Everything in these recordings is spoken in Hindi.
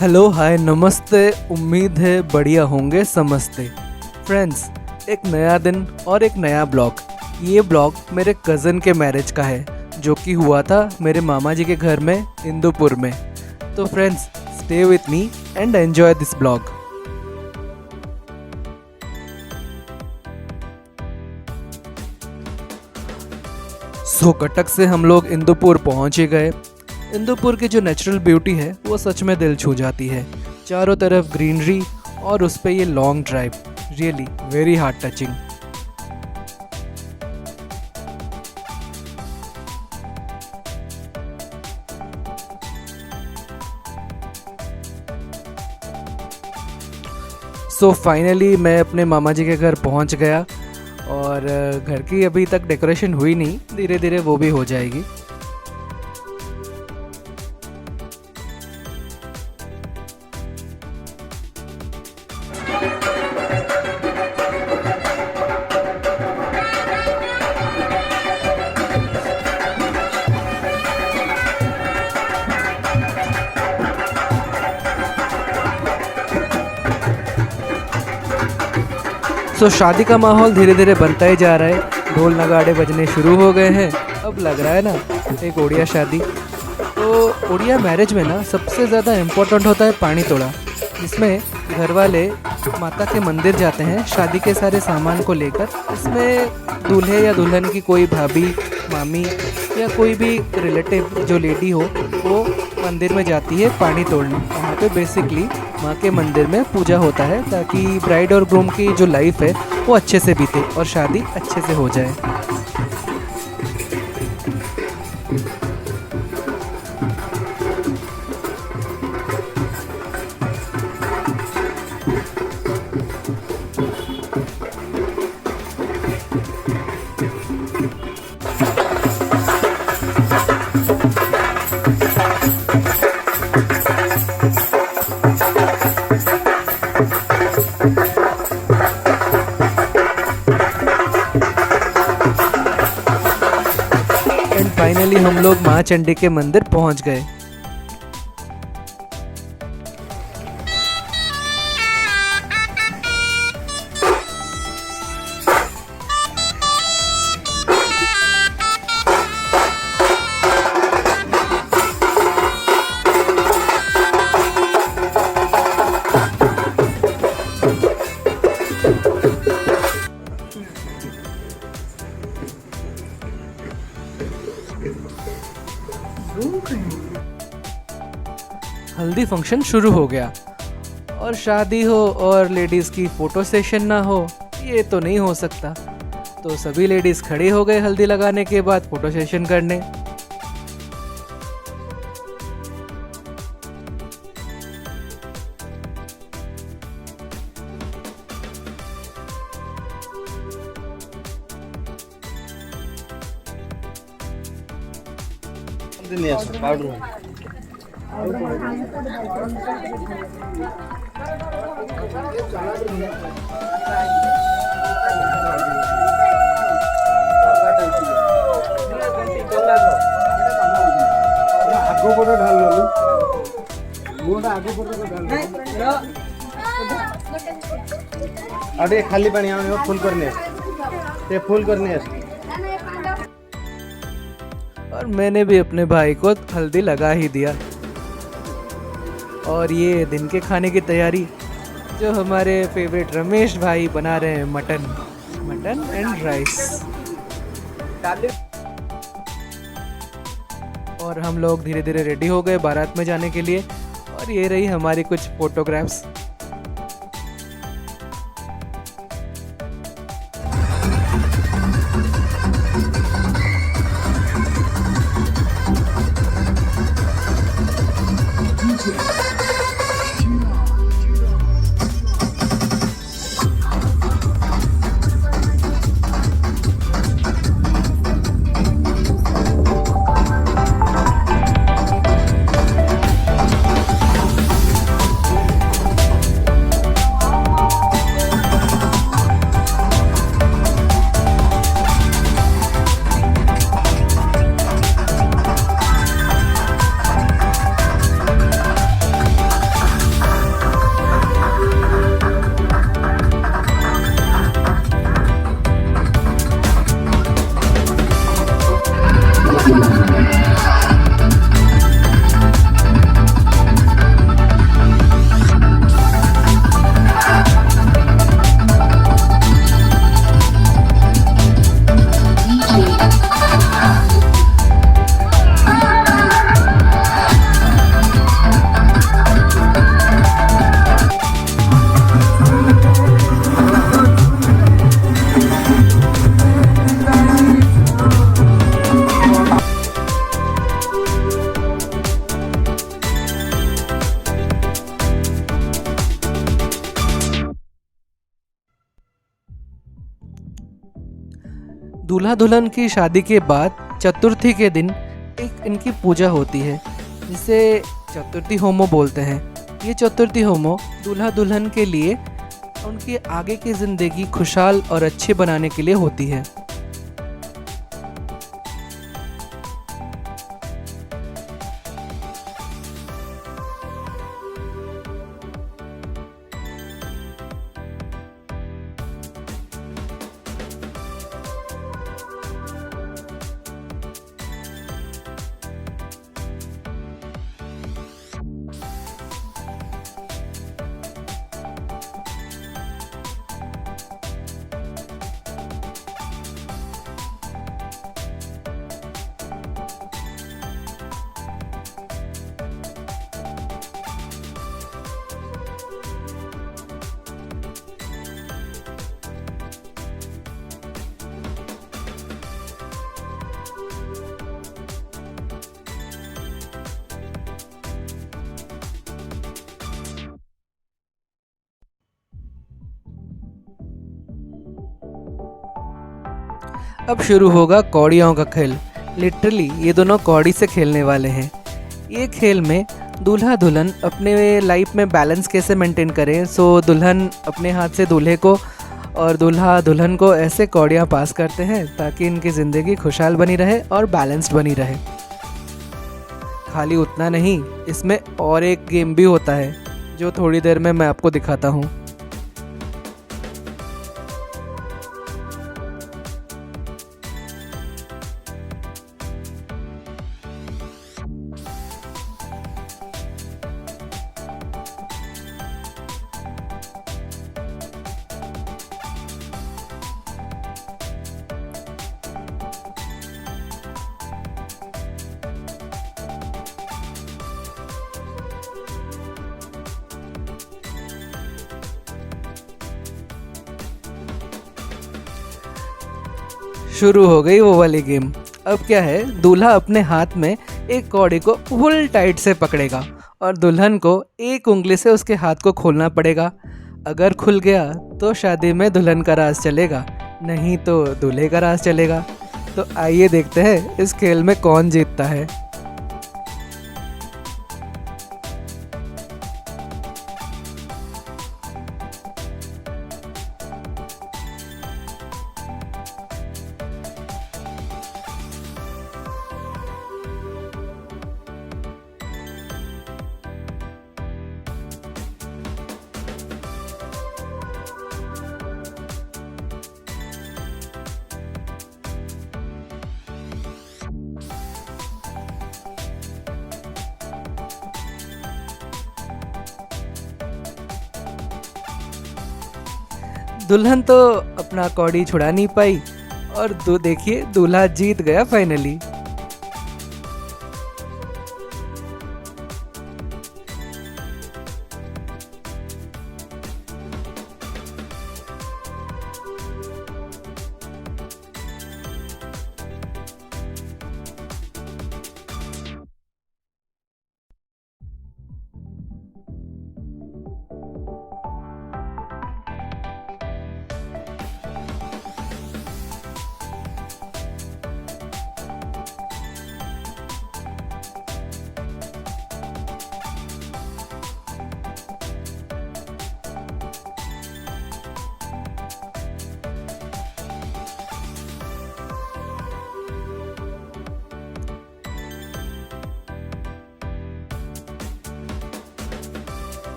हेलो हाय नमस्ते। उम्मीद है बढ़िया होंगे समझते। फ्रेंड्स, एक नया दिन और एक नया ब्लॉग। ये ब्लॉग मेरे कज़न के मैरिज का है जो कि हुआ था मेरे मामा जी के घर में इंदुपुर में। तो friends, stay with me and enjoy this blog. So Cuttack से हम लोग इंदुपुर पहुंच ही गए। इंदुपुर की जो नेचुरल ब्यूटी है वो सच में दिल छू जाती है। चारों तरफ ग्रीनरी और उस पे ये long drive, really very heart touching. So finally मैं अपने मामा जी के घर पहुंच गया और घर की अभी तक डेकोरेशन हुई नहीं, धीरे धीरे वो भी हो जाएगी। सो शादी का माहौल धीरे धीरे बनता ही जा रहा है। ढोल नगाड़े बजने शुरू हो गए हैं। अब लग रहा है ना एक ओडिया शादी। तो ओडिया मैरिज में ना सबसे ज़्यादा इम्पोर्टेंट होता है पानी तोड़ा, जिसमें घर वाले माता के मंदिर जाते हैं शादी के सारे सामान को लेकर। इसमें दूल्हे या दुल्हन की कोई भाभी, मामी या कोई भी रिलेटिव जो लेडी हो वो मंदिर में जाती है पानी तोड़ने। वहाँ पे बेसिकली माँ के मंदिर में पूजा होता है ताकि ब्राइड और ग्रूम की जो लाइफ है वो अच्छे से बीते और शादी अच्छे से हो जाए। फाइनली हम लोग माँ चंडी के मंदिर पहुंच गए। हल्दी फंक्शन शुरू हो गया और शादी हो और लेडीज़ की फ़ोटो सेशन ना हो, ये तो नहीं हो सकता। तो सभी लेडीज़ खड़े हो गए हल्दी लगाने के बाद फ़ोटो सेशन करने। अरे खाली पानी फुल करने फुल करने। और मैंने भी अपने भाई को हल्दी लगा ही दिया। और ये दिन के खाने की तैयारी जो हमारे फेवरेट रमेश भाई बना रहे हैं, मटन एंड राइस। और हम लोग धीरे धीरे रेडी हो गए बारात में जाने के लिए। और ये रही हमारी कुछ फोटोग्राफ्स। दूल्हा दुल्हन की शादी के बाद चतुर्थी के दिन एक इनकी पूजा होती है जिसे चतुर्थी होमो बोलते हैं। ये चतुर्थी होमो दूल्हा दुल्हन के लिए उनकी आगे की ज़िंदगी खुशहाल और अच्छी बनाने के लिए होती है। अब शुरू होगा कौड़ियों का खेल। लिटरली ये दोनों कौड़ी से खेलने वाले हैं। ये खेल में दूल्हा दुल्हन अपने लाइफ में बैलेंस कैसे मेंटेन करें। सो दुल्हन अपने हाथ से दूल्हे को और दूल्हा दुल्हन को ऐसे कौड़ियाँ पास करते हैं ताकि इनकी ज़िंदगी खुशहाल बनी रहे और बैलेंस्ड बनी रहे। खाली उतना नहीं, इसमें और एक गेम भी होता है जो थोड़ी देर में मैं आपको दिखाता हूँ। शुरू हो गई वो वाली गेम। अब क्या है, दूल्हा अपने हाथ में एक कौड़ी को फुल टाइट से पकड़ेगा और दुल्हन को एक उंगली से उसके हाथ को खोलना पड़ेगा। अगर खुल गया तो शादी में दुल्हन का राज चलेगा, नहीं तो दूल्हे का राज चलेगा। तो आइए देखते हैं इस खेल में कौन जीतता है। दुल्हन तो अपना कौड़ी छुड़ा नहीं पाई और देखिए दूल्हा जीत गया फाइनली।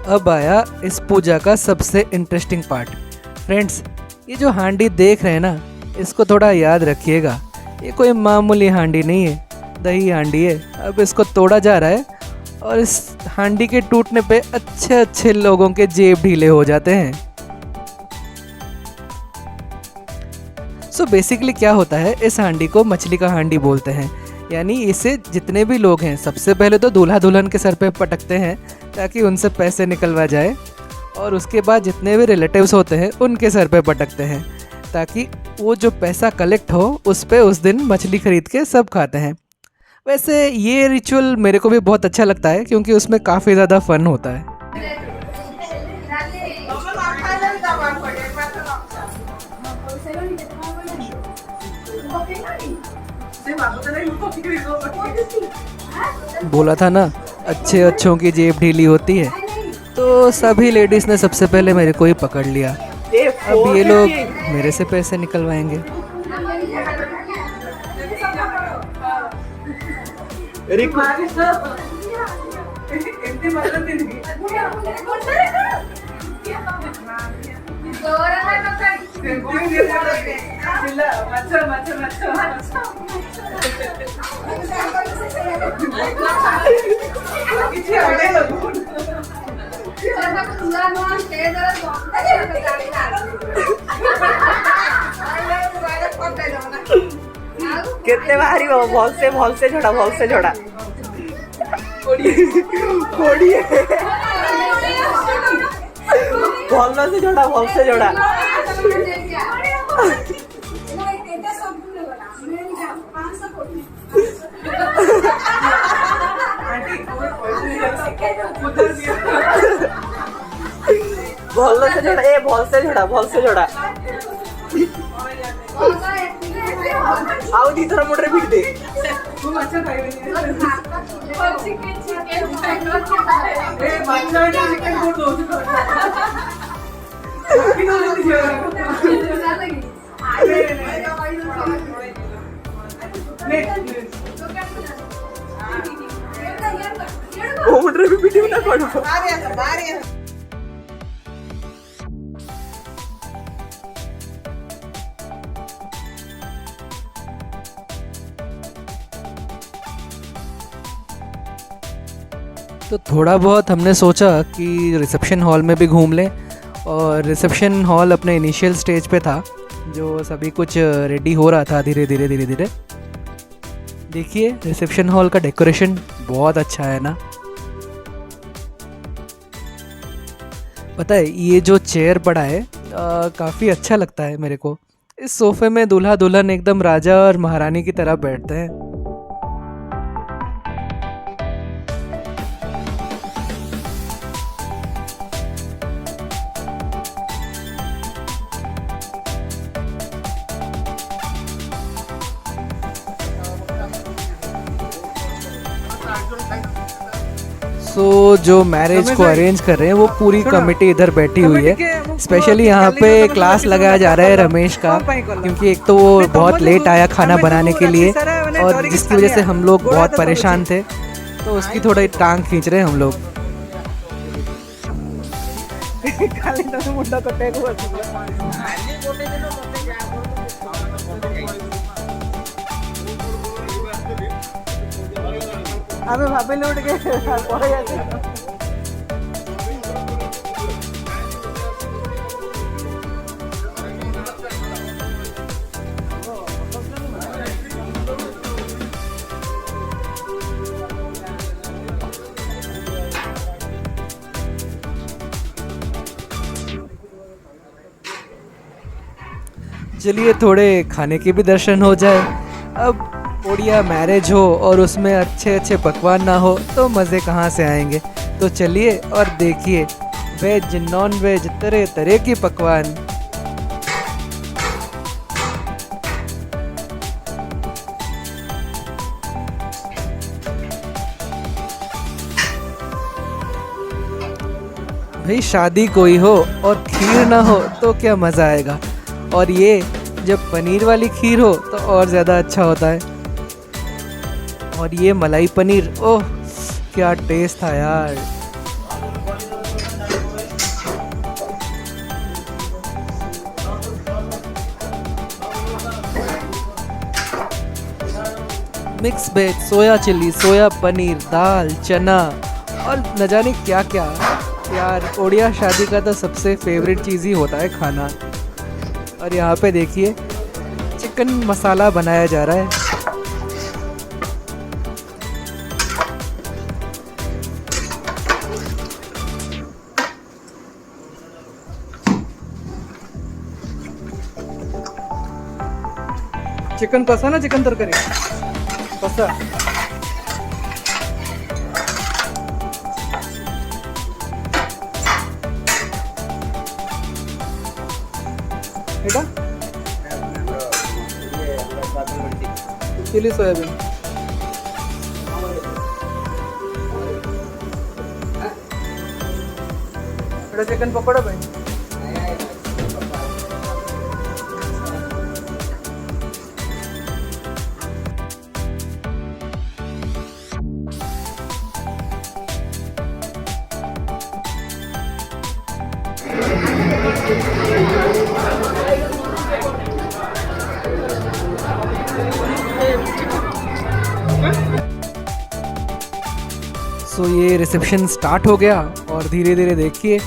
अब आया इस पूजा का सबसे इंटरेस्टिंग पार्ट। फ्रेंड्स, ये जो हांडी देख रहे हैं ना, इसको थोड़ा याद रखिएगा। ये कोई मामूली हांडी नहीं है, दही हांडी है। अब इसको तोड़ा जा रहा है और इस हांडी के टूटने पे अच्छे अच्छे लोगों के जेब ढीले हो जाते हैं। सो बेसिकली क्या होता है, इस हांडी को मछली का हांडी बोलते हैं। यानी इसे जितने भी लोग हैं सबसे पहले तो दूल्हा दुल्हन के सर पे पटकते हैं ताकि उनसे पैसे निकलवा जाए, और उसके बाद जितने भी रिलेटिव्स होते हैं उनके सर पे पटकते हैं ताकि वो जो पैसा कलेक्ट हो उस पे उस दिन मछली खरीद के सब खाते हैं। वैसे ये रिचुअल मेरे को भी बहुत अच्छा लगता है क्योंकि उसमें काफ़ी ज़्यादा फन होता है। बोला था ना, अच्छे अच्छों की जेब ढीली होती है। तो सभी लेडीज ने सबसे पहले मेरे को ही पकड़ लिया। अब ये लोग मेरे से पैसे निकलवाएंगे। कितने बारी भल से झोड़ा कोड़ी भल से झोड़ा भल से झोड़ा आओ दी थोड़ा मोटर पीट दे वो मोटर भी पीटी ना पड़ो तो थोड़ा बहुत हमने सोचा कि रिसेप्शन हॉल में भी घूम लें। और रिसेप्शन हॉल अपने इनिशियल स्टेज पे था, जो सभी कुछ रेडी हो रहा था धीरे धीरे। देखिए रिसेप्शन हॉल का डेकोरेशन बहुत अच्छा है ना। पता है ये जो चेयर पड़ा है काफ़ी अच्छा लगता है मेरे को। इस सोफे में दूल्हा दुल्हन एकदम राजा और महारानी की तरह बैठते हैं। सो जो मैरिज को अरेंज कर रहे हैं वो पूरी कमेटी इधर बैठी हुई है। स्पेशली यहाँ पे क्लास लगाया जा रहा है रमेश का, क्योंकि एक तो वो बहुत लेट आया खाना बनाने के लिए और जिसकी वजह से हम लोग बहुत परेशान थे, तो उसकी थोड़ी टांग खींच रहे हैं हम लोग। अबे भाभी लौट गए चलिए थोड़े खाने के भी दर्शन हो जाए। अब ओडिया मैरिज हो और उसमें अच्छे अच्छे पकवान ना हो तो मज़े कहाँ से आएंगे। तो चलिए और देखिए वेज नॉन वेज तरह तरह के पकवान। भाई शादी कोई हो और खीर ना हो तो क्या मज़ा आएगा। और ये जब पनीर वाली खीर हो तो और ज़्यादा अच्छा होता है। और ये मलाई पनीर, ओह क्या टेस्ट था यार। मिक्स वेज, सोया चिल्ली, सोया पनीर, दाल, चना और न जाने क्या क्या। यार ओडिया शादी का तो सबसे फेवरेट चीज़ ही होता है खाना। और यहाँ पे देखिए चिकन मसाला बनाया जा रहा है। चिकन कसा ना चिकन तरकारी कसा बेटा चिली सोयाबीन थोड़ा चिकन पकोड़ा भाई सो ये रिसेप्शन स्टार्ट हो गया और धीरे धीरे देखिए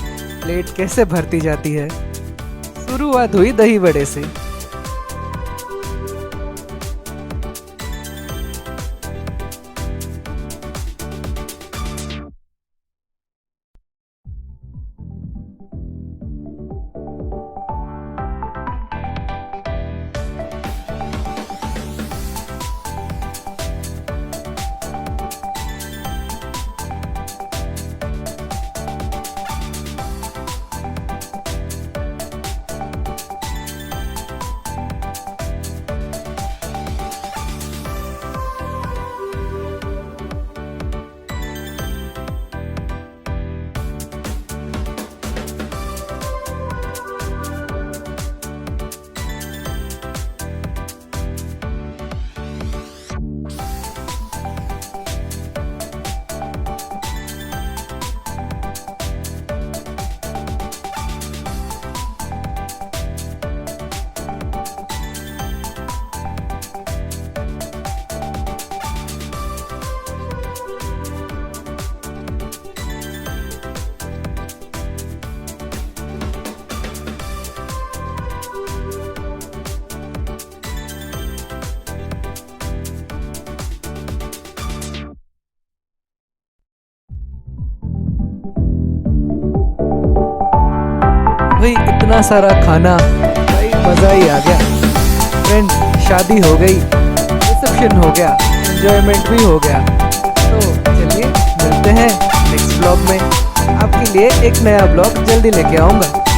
प्लेट कैसे भरती जाती है। शुरुआत हुई दही बड़े से। भाई इतना सारा खाना, भाई मज़ा ही आ गया। फ्रेंड्स शादी हो गई, रिसेप्शन हो गया, एंजॉयमेंट भी हो गया। तो चलिए मिलते हैं नेक्स्ट ब्लॉग में। आपके लिए एक नया ब्लॉग जल्दी लेके आऊँगा।